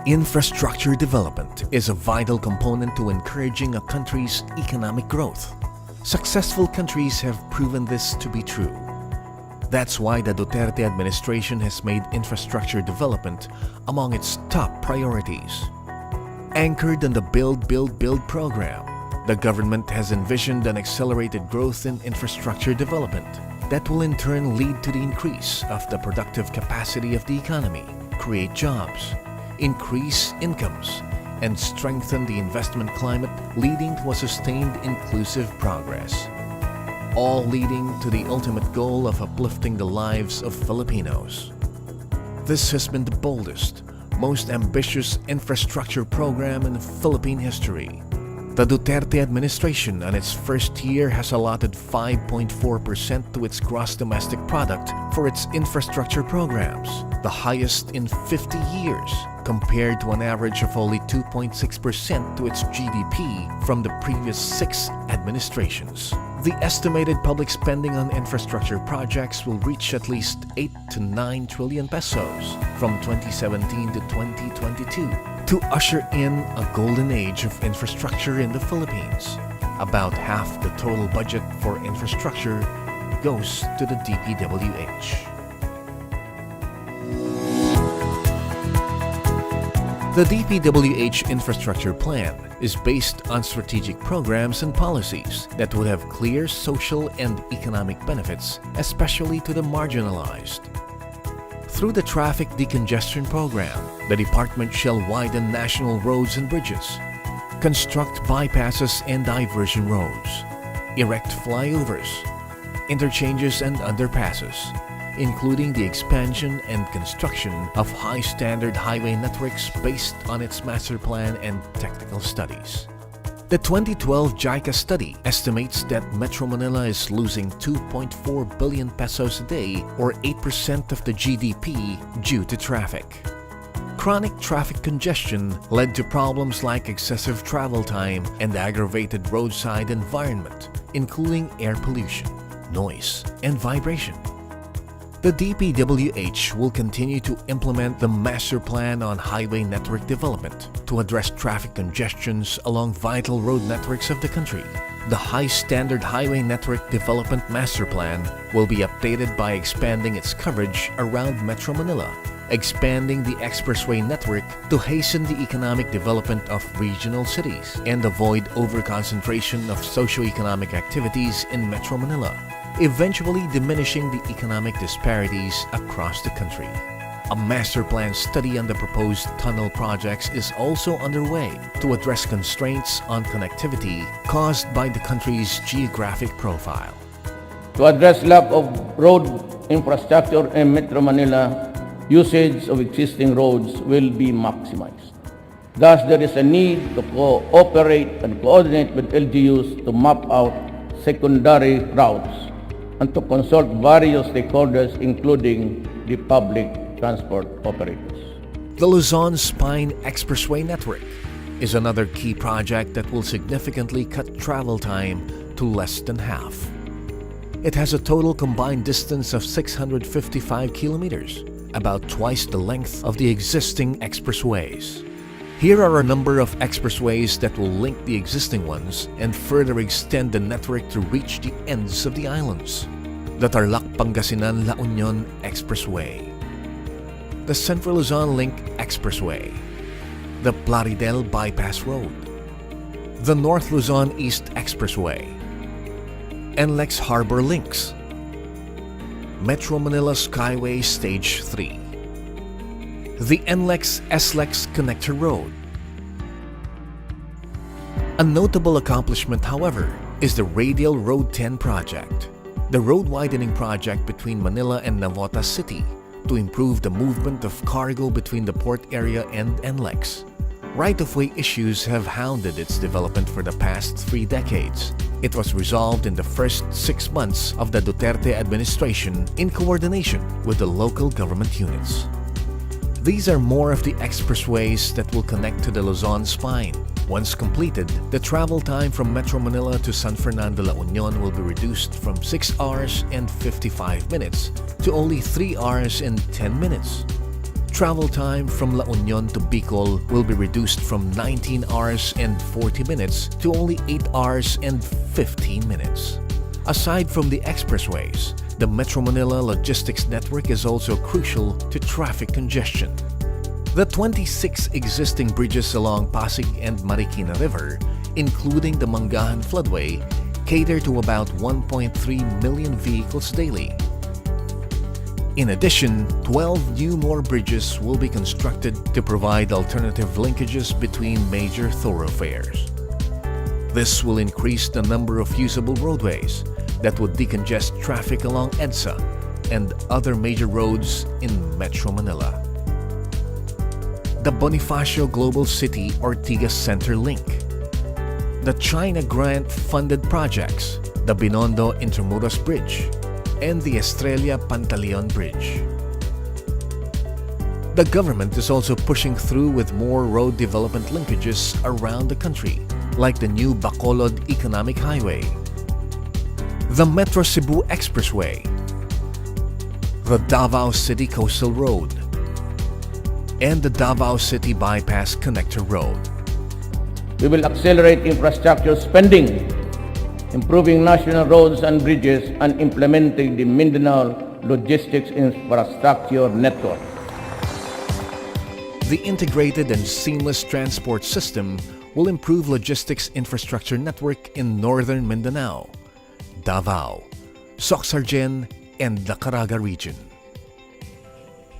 Infrastructure development is a vital component to encouraging a country's economic growth. Successful countries have proven this to be true. That's why the Duterte administration has made infrastructure development among its top priorities. Anchored on the Build, Build, Build program, the government has envisioned an accelerated growth in infrastructure development that will in turn lead to the increase of the productive capacity of the economy, create jobs, increase incomes, and strengthen the investment climate, leading to a sustained inclusive progress. All leading to the ultimate goal of uplifting the lives of Filipinos. This has been the boldest, most ambitious infrastructure program in Philippine history. The Duterte administration on its first year has allotted 5.4% to its gross domestic product for its infrastructure programs, the highest in 50 years, compared to an average of only 2.6% to its GDP from the previous 6 administrations. The estimated public spending on infrastructure projects will reach at least 8 to 9 trillion pesos from 2017 to 2022 to usher in a golden age of infrastructure in the Philippines. About half the total budget for infrastructure goes to the DPWH. The DPWH infrastructure plan is based on strategic programs and policies that would have clear social and economic benefits, especially to the marginalized. Through the traffic decongestion program, the department shall widen national roads and bridges, construct bypasses and diversion roads, erect flyovers, interchanges and underpasses, including the expansion and construction of high-standard highway networks based on its master plan and technical studies. The 2012 JICA study estimates that Metro Manila is losing 2.4 billion pesos a day or 8% of the GDP due to traffic. Chronic traffic congestion led to problems like excessive travel time and aggravated roadside environment, including air pollution, noise, and vibration. The DPWH will continue to implement the Master Plan on Highway Network Development to address traffic congestions along vital road networks of the country. The High Standard Highway Network Development Master Plan will be updated by expanding its coverage around Metro Manila, expanding the expressway network to hasten the economic development of regional cities and avoid over-concentration of socio-economic activities in Metro Manila, eventually diminishing the economic disparities across the country. A master plan study on the proposed tunnel projects is also underway to address constraints on connectivity caused by the country's geographic profile. To address lack of road infrastructure in Metro Manila, usage of existing roads will be maximized. Thus, there is a need to cooperate and coordinate with LGUs to map out secondary routes and to consult various stakeholders, including the public transport operators. The Luzon Spine Expressway Network is another key project that will significantly cut travel time to less than half. It has a total combined distance of 655 kilometers, about twice the length of the existing expressways. Here are a number of expressways that will link the existing ones and further extend the network to reach the ends of the islands. The Tarlac-Pangasinan-La Union Expressway, the Central Luzon Link Expressway, the Plaridel Bypass Road, the North Luzon East Expressway, NLEX Harbor Links, Metro Manila Skyway Stage 3, the NLEX-SLEX Connector Road. A notable accomplishment, however, is the Radial Road 10 project, the road widening project between Manila and Navotas City to improve the movement of cargo between the port area and NLEX. Right-of-way issues have hounded its development for the past 3 decades. It was resolved in the first 6 months of the Duterte administration in coordination with the local government units. These are more of the expressways that will connect to the Luzon Spine. Once completed, the travel time from Metro Manila to San Fernando La Union will be reduced from 6 hours and 55 minutes to only 3 hours and 10 minutes. Travel time from La Union to Bicol will be reduced from 19 hours and 40 minutes to only 8 hours and 15 minutes. Aside from the expressways, the Metro Manila logistics network is also crucial to traffic congestion. The 26 existing bridges along Pasig and Marikina River, including the Mangahan floodway, cater to about 1.3 million vehicles daily. In addition, 12 more bridges will be constructed to provide alternative linkages between major thoroughfares. This will increase the number of usable roadways that would decongest traffic along EDSA and other major roads in Metro Manila. The Bonifacio Global City Ortigas Center Link, the China grant-funded projects, the Binondo Intramuros Bridge, and the Estrella Pantaleon Bridge. The government is also pushing through with more road development linkages around the country, like the new Bacolod Economic Highway, the Metro Cebu Expressway, the Davao City Coastal Road, and the Davao City Bypass Connector Road. We will accelerate infrastructure spending, improving national roads and bridges, and implementing the Mindanao Logistics Infrastructure Network. The integrated and seamless transport system will improve logistics infrastructure network in northern Mindanao, Davao, Soxargen, and the Caraga region.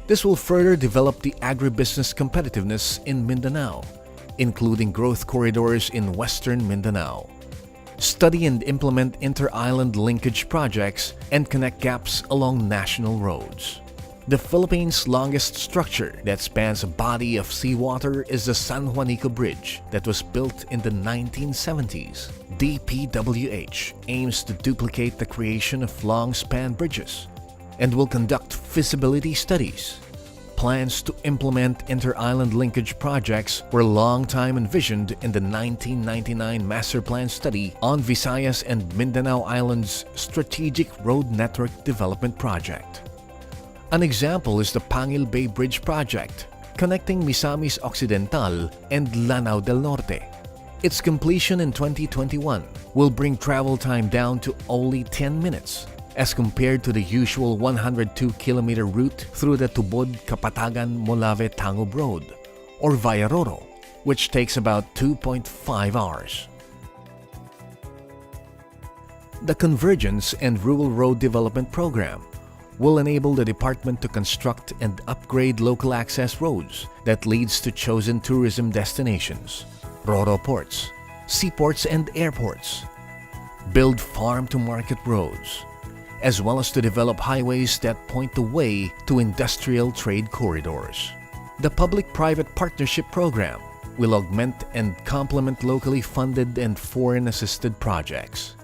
This will further develop the agribusiness competitiveness in Mindanao, including growth corridors in western Mindanao. Study and implement inter-island linkage projects and connect gaps along national roads. The Philippines' longest structure that spans a body of seawater is the San Juanico Bridge that was built in the 1970s. DPWH aims to duplicate the creation of long-span bridges and will conduct feasibility studies. Plans to implement inter-island linkage projects were long time envisioned in the 1999 Master Plan Study on Visayas and Mindanao Islands Strategic Road Network Development Project. An example is the Pangil Bay Bridge Project, connecting Misamis Occidental and Lanao del Norte. Its completion in 2021 will bring travel time down to only 10 minutes, as compared to the usual 102-kilometer route through the Tubod-Kapatagan-Molave-Tangub Road, or via Roro, which takes about 2.5 hours. The Convergence and Rural Road Development Program will enable the department to construct and upgrade local access roads that leads to chosen tourism destinations, Roro ports, seaports and airports, build farm-to-market roads, as well as to develop highways that point the way to industrial trade corridors. The Public-Private Partnership Program will augment and complement locally funded and foreign-assisted projects.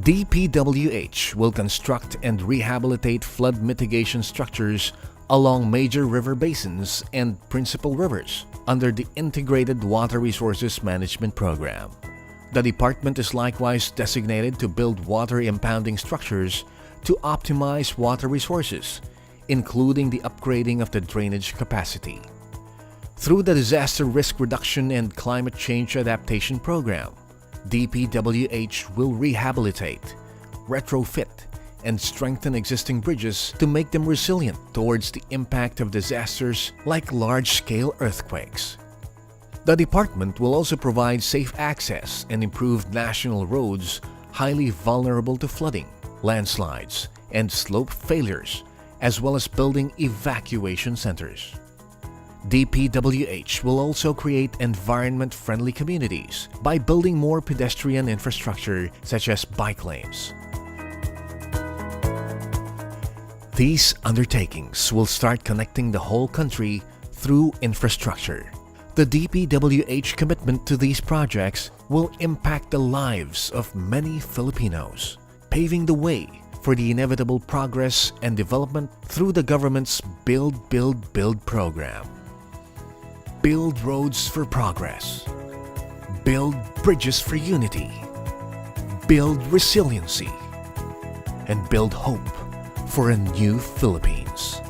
DPWH will construct and rehabilitate flood mitigation structures along major river basins and principal rivers under the Integrated Water Resources Management Program. The department is likewise designated to build water impounding structures to optimize water resources, including the upgrading of the drainage capacity. Through the Disaster Risk Reduction and Climate Change Adaptation Program, DPWH will rehabilitate, retrofit, and strengthen existing bridges to make them resilient towards the impact of disasters like large-scale earthquakes. The department will also provide safe access and improved national roads highly vulnerable to flooding, landslides, and slope failures, as well as building evacuation centers. DPWH will also create environment-friendly communities by building more pedestrian infrastructure such as bike lanes. These undertakings will start connecting the whole country through infrastructure. The DPWH commitment to these projects will impact the lives of many Filipinos, paving the way for the inevitable progress and development through the government's Build, Build, Build program. Build roads for progress. Build bridges for unity. Build resiliency. And build hope for a new Philippines.